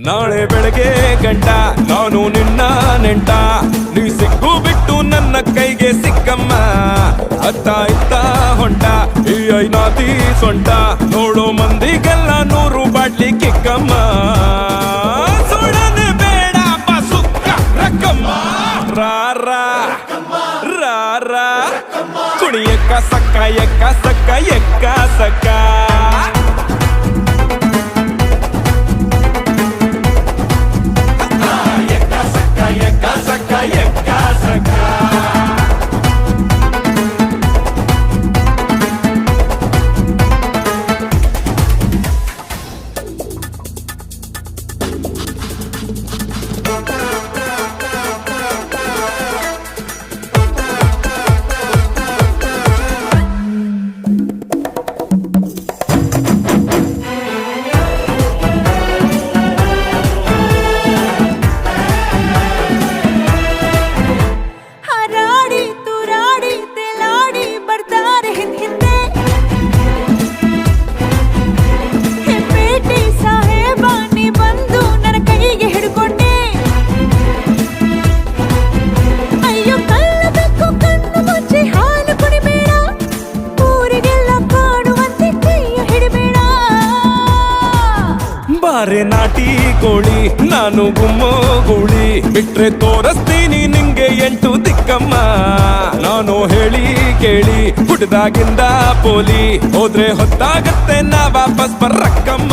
ನಾಳೆ ಬೆಳಗ್ಗೆ ಗಂಟ ನಾನು ನಿನ್ನ ನೆಂಟ, ನೀ ಸಿಕ್ಕು ಬಿಟ್ಟು ನನ್ನ ಕೈಗೆ ಸಿಕ್ಕಮ್ಮ. ಅತ್ತ ಇತ್ತ ಹೊಂಟ ಈ ಐನಾತಿ ಸೊಂಟ, ನೋಡೋ ಮಂದಿಗೆಲ್ಲ 100 ಬಾಟ್ಲಿ ಕಿಕ್ಕಮ್ಮ. ಸುಡನೆ ಬೇಡ ಸುಕ್ಕ ರಕ್ಕಮ್ಮ, ರಾರ ರಾರ ಕುಣಿ ಎಕ್ಕ ಸಕ್ಕ ಎಕ್ಕ ಸಕ್ಕ ಎಕ್ಕ ಸಕ್ಕ. ಬಾರೆ ನಾಟಿ ಕೋಳಿ ನಾನು ಗುಮ್ಮೋ ಗೂಳಿ, ಬಿಟ್ರೆ ತೋರಿಸ್ತೀನಿ ನಿಂಗೆ 8 ದಿಕ್ಕಮ್ಮ. ನಾನು ಹೇಳಿ ಕೇಳಿ ಹುಟ್ಟದಾಗಿಂದ ಪೋಲಿ, ಹೋದ್ರೆ ಹೊತ್ತಾಗತ್ತೆ ನಾ ವಾಪಸ್ ಬರಕ್ಕಮ್ಮ.